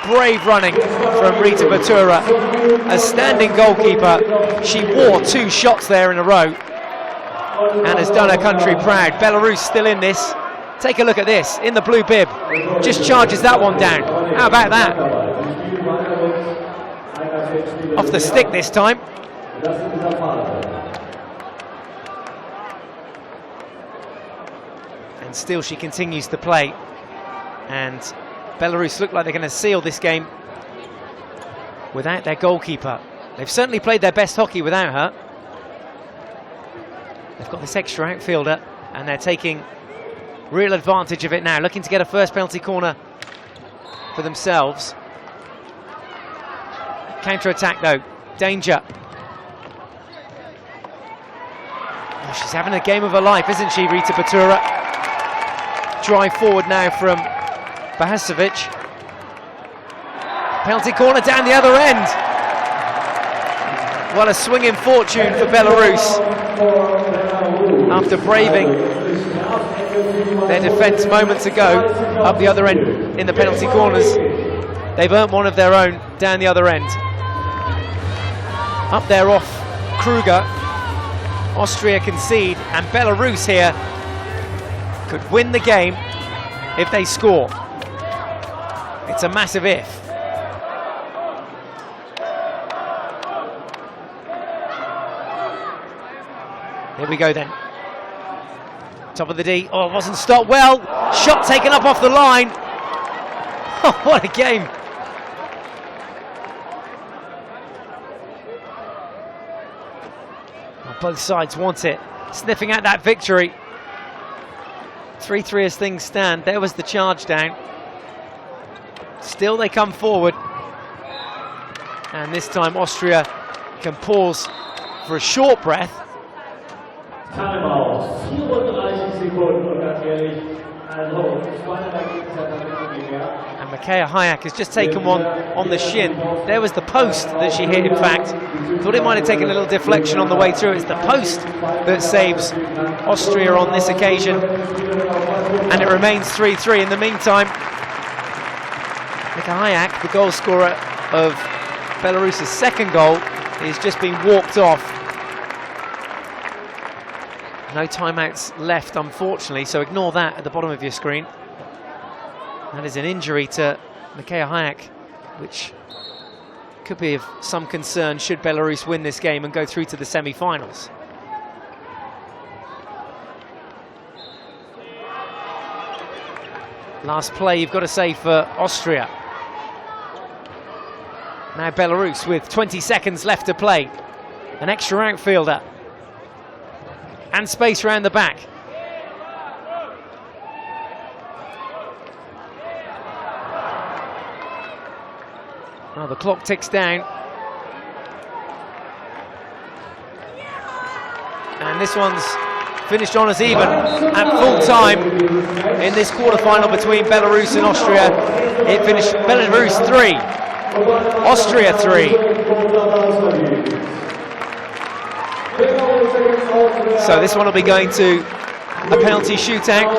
brave running from Rita Batura, a standing goalkeeper. She wore 2 shots there in a row and has done her country proud. Belarus still in this. Take a look at this, in the blue bib. Just charges that one down. How about that? Off the stick this time. And still she continues to play. And Belarus look like they're going to seal this game without their goalkeeper. They've certainly played their best hockey without her. They've got this extra outfielder and they're taking real advantage of it now, looking to get a first penalty corner for themselves. Counter-attack though, danger. Oh, she's having a game of her life, isn't she, Rita Batura? Drive forward now from Bahasovic. Penalty corner down the other end. What a swinging fortune for Belarus. After braving their defence moments ago up the other end in the penalty corners, they've earned one of their own down the other end. Up there off Kruger, Austria concede, and Belarus here could win the game if they score. It's a massive if. Here we go then. Top of the D. Oh, it wasn't stopped well. Shot taken up off the line. Oh, what a game. Well, both sides want it. Sniffing at that victory. 3-3 as things stand. There was the charge down. Still they come forward. And this time Austria can pause for a short breath. And Mikhail Hayek has just taken one on the shin. There was the post that she hit, in fact. Thought it might have taken a little deflection on the way through. It's the post that saves Austria on this occasion. And it remains 3-3. In the meantime, Mikhail Hayek, the goal scorer of Belarus's second goal, is just being walked off. No timeouts left, unfortunately, so ignore that at the bottom of your screen. That is an injury to Mikhail Hayek, which could be of some concern should Belarus win this game and go through to the semi-finals. Last play, you've got to say, for Austria. Now Belarus with 20 seconds left to play. An extra outfielder. And space around the back. Well, the clock ticks down. And this one's finished on as even at full time in this quarter-final between Belarus and Austria. It finished Belarus 3, Austria 3. So this one will be going to a penalty shootout,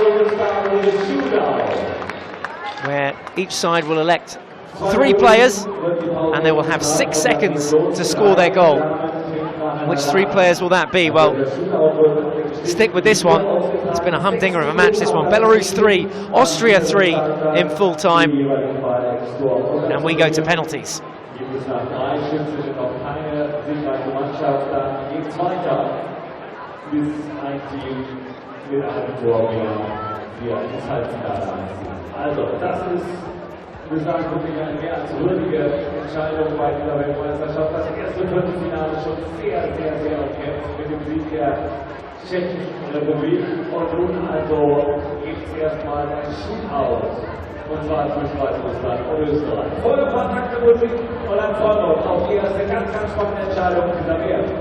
where each side will elect 3 players, and they will have 6 seconds to score their goal. Which 3 players will that be? Well, stick with this one. It's been a humdinger of a match, this one. Belarus 3, Austria 3 in full time, and we go to penalties. Bis ein Team mit einem Torgewinner hier ins Halbfinale einzieht. Also, das ist, würde ich sagen, wirklich eine mehr als würdige Entscheidung bei dieser Weltmeisterschaft. Das erste Viertelfinale schon sehr, sehr, sehr umkämpft mit dem Sieg der Tschechischen Republik. Und nun also gibt es erstmal ein Shootout. Und zwar zwischen Weißrussland und Österreich. Volle Kontakte Musik und dann freuen wir uns auf die erste ganz, ganz spannende Entscheidung dieser Welt.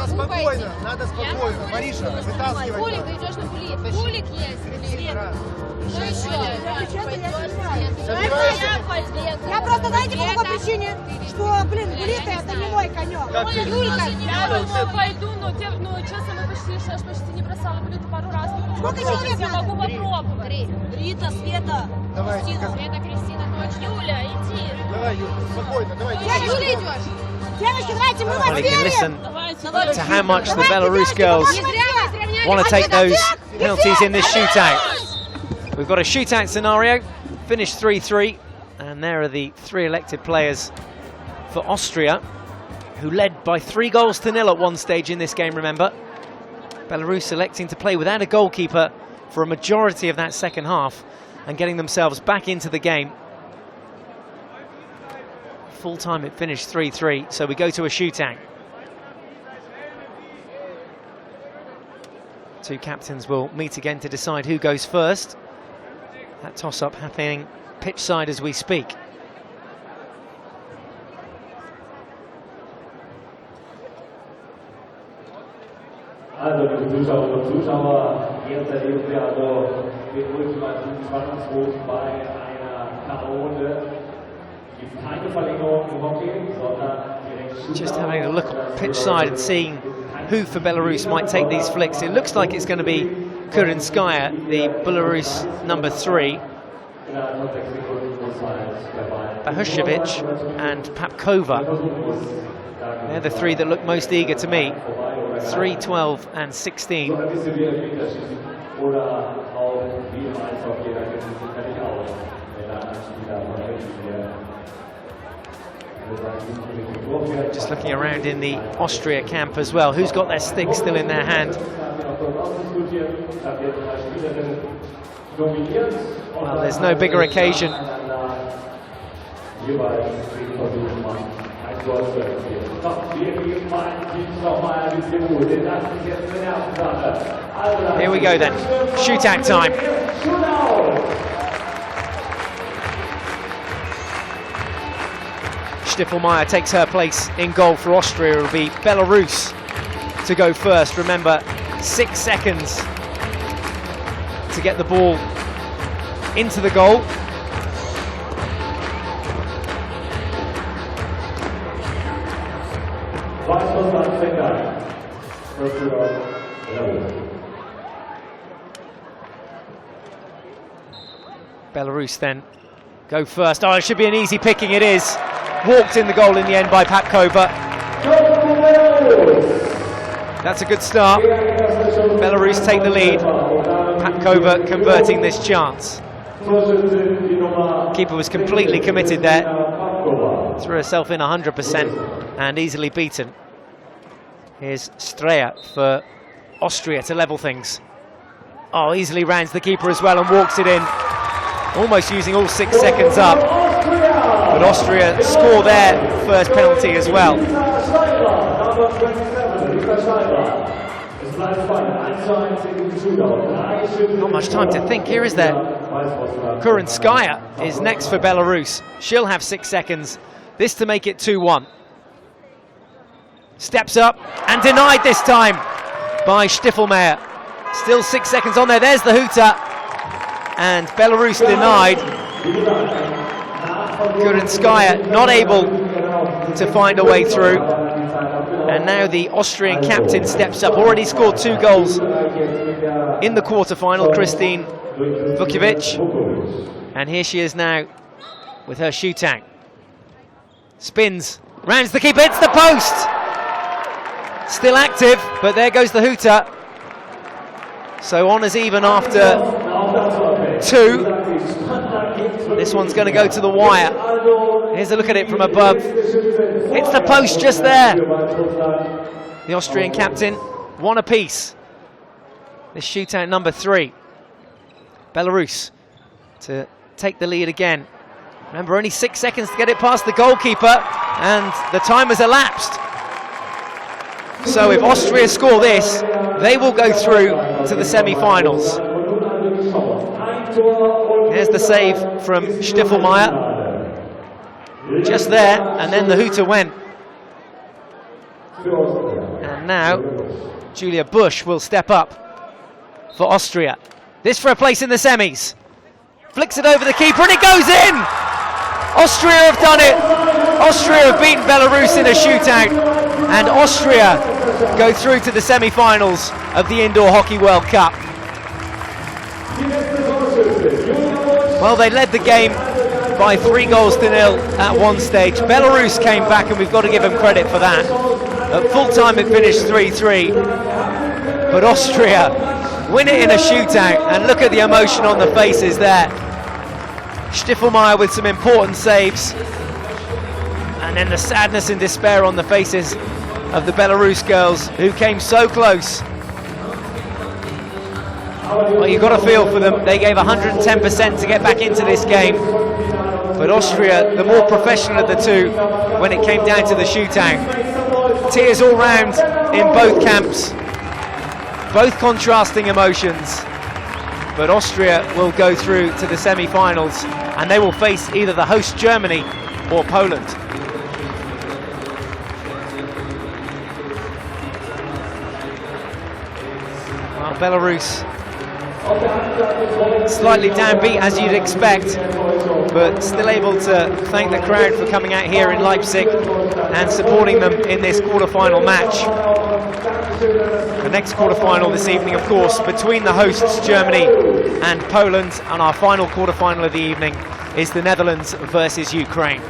Надо спокойно, надо спокойно. Мариша, вытаскивай. Булик, ты идешь на булик. Булик есть. Света. Что еще? Я просто, знаете, по какой причине? Что, блин, булиты это не мой конек. Я думаю, пойду, но честно, мы почти не бросала булиты пару раз. Сколько человек Я могу попробовать. Рита, Света, Давай, Кристина. Света, Кристина, точно. Юля, иди. Давай, Юля, спокойно, давай. Юля, идешь. Девочки, давайте, мы Well, вас you can верим. listen to how much the Belarus girls want to take those penalties in this shootout. We've got a shootout scenario, finished 3-3, and there are the three elected players for Austria, who led by 3-0 at one stage in this game, remember. Belarus electing to play without a goalkeeper for a majority of that second half and getting themselves back into the game. Full time it finished 3-3, so we go to a shootout. Two captains will meet again to decide who goes first. That toss-up happening pitch side as we speak. Also, liebe Zuschauerinnen und Zuschauer, jetzt erleben wir also den ultimativen Spannungsbogen bei einer K.O.-Runde. Es gibt keine Verlängerung im Hockey, sondern direkt Just having a look at pitch side and seeing who for Belarus might take these flicks. It looks like it's going to be Kurinskaya, the Belarus number 3. Bahushevic and Papkova. They're the three that look most eager to meet. 3, 12 and 16. Just looking around in the Austria camp as well. Who's got their stick still in their hand? Well, there's no bigger occasion. Here we go then, shootout time. Stiffelmeier takes her place in goal for Austria. It will be Belarus to go first. Remember, 6 seconds to get the ball into the goal. Belarus then go first. Oh, it should be an easy picking. It is. Walked in the goal in the end by Papkova. That's a good start. Belarus take the lead. Papkova converting this chance. Keeper was completely committed there. Threw herself in 100% and easily beaten. Here's Streja for Austria to level things. Oh, easily rounds the keeper as well and walks it in. Almost using all 6 seconds up. But Austria score their first penalty as well. Not much time to think here, is there? Kurinskaya is next for Belarus. She'll have 6 seconds. This to make it 2-1. Steps up and denied this time by Stiffelmeier. Still 6 seconds on there. There's the hooter. And Belarus denied. Kurinskaya not able to find a way through. And now the Austrian captain steps up. Already scored 2 goals in the quarter-final, Christine Vukovic. And here she is now with her shootout. Spins, rounds the keeper, hits the post. Still active, but there goes the hooter. So on as even after 2. This one's going to go to the wire. Here's a look at it from above. Hits the post just there. The Austrian captain, 1 apiece. This shootout number 3. Belarus to take the lead again. Remember, only 6 seconds to get it past the goalkeeper, and the time has elapsed. So if Austria score this, they will go through to the semi-finals. Here's the save from Stiffelmeier. Just there, and then the hooter went. And And now, Julia Busch will step up for Austria. This for a place in the semis. Flicks it over the keeper and it goes in! Austria have done it! Austria have beaten Belarus in a shootout, and Austria go through to the semi-finals of the Indoor Hockey World Cup. Well, they led the game by 3-0 at one stage. Belarus came back, and we've got to give them credit for that. At full time it finished 3-3, but Austria win it in a shootout, and look at the emotion on the faces there. Stiffelmeier with some important saves, and then the sadness and despair on the faces of the Belarus girls who came so close. Well, you've got to feel for them. They gave 110% to get back into this game, but Austria, the more professional of the two when it came down to the shootout. Tears all round in both camps, both contrasting emotions, but Austria will go through to the semi-finals, and they will face either the host Germany or Poland. Well, Belarus slightly downbeat, as you'd expect, but still able to thank the crowd for coming out here in Leipzig and supporting them in this quarter-final match. The next quarter-final this evening, of course, between the hosts Germany and Poland, and our final quarter-final of the evening is the Netherlands versus Ukraine.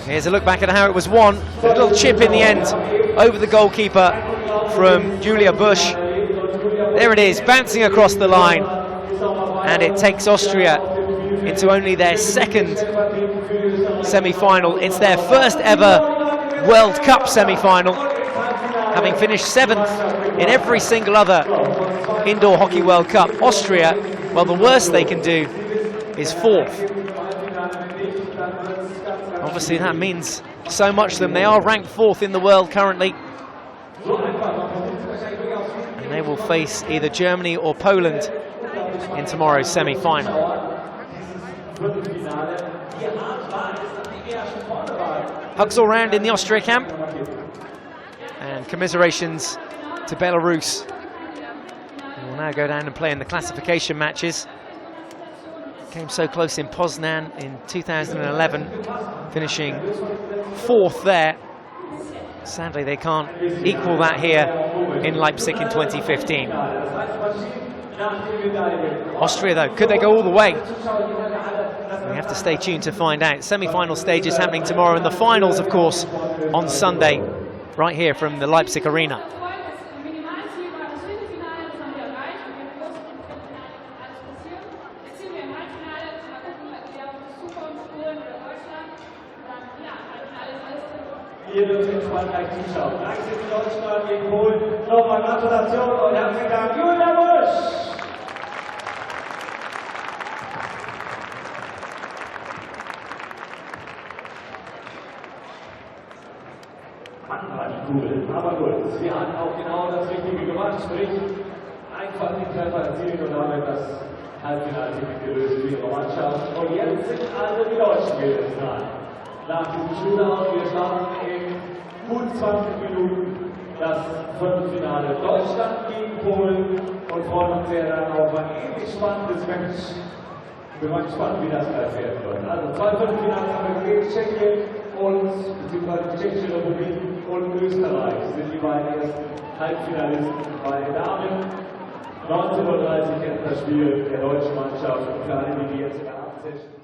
Here's a look back at how it was won. A little chip in the end over the goalkeeper from Julia Busch. There it is, bouncing across the line, and it takes Austria into only their second semi-final. It's their first ever World Cup semi-final, having finished 7th in every single other Indoor Hockey World Cup. Austria, well, the worst they can do is 4th. Obviously that means so much to them. They are ranked 4th in the world currently, and they will face either Germany or Poland in tomorrow's semi-final. Hugs all round in the Austria camp, and commiserations to Belarus. They will now go down and play in the classification matches. Came so close in Poznan in 2011, finishing 4th there. Sadly, they can't equal that here in Leipzig in 2015. Austria, though, could they go all the way? We have to stay tuned to find out. Semi-final stage is happening tomorrow, and the finals, of course, on Sunday, right here from the Leipzig Arena. Ihr dürft in Frankreich zuschauen. Danke für Deutschland gegen Polen. Nochmal Gratulation und herzlichen Dank, Julia Busch! Mann, war die cool. Aber gut, wir hatten auch genau das Richtige gemacht. Sprich, einfach den Treffer erzielen und damit das Halbfinale gelöst für ihre Mannschaft. Und jetzt sind also die Deutschen wieder dran. Nach diesem Shootout, wir starten in gut 20 Minuten das Viertelfinale Deutschland gegen Polen und freuen uns sehr dann auf ein ewig spannendes Match. Ich bin mal gespannt, wie das gleich werden wird. Also 2 Viertelfinale haben wir gegen Tschechien und beziehungsweise die Tschechische Republik und Österreich sind die beiden ersten Halbfinalisten bei den Damen. 19:30 Uhr endet das Spiel der deutschen Mannschaft, und für alle, die jetzt in der Abendsession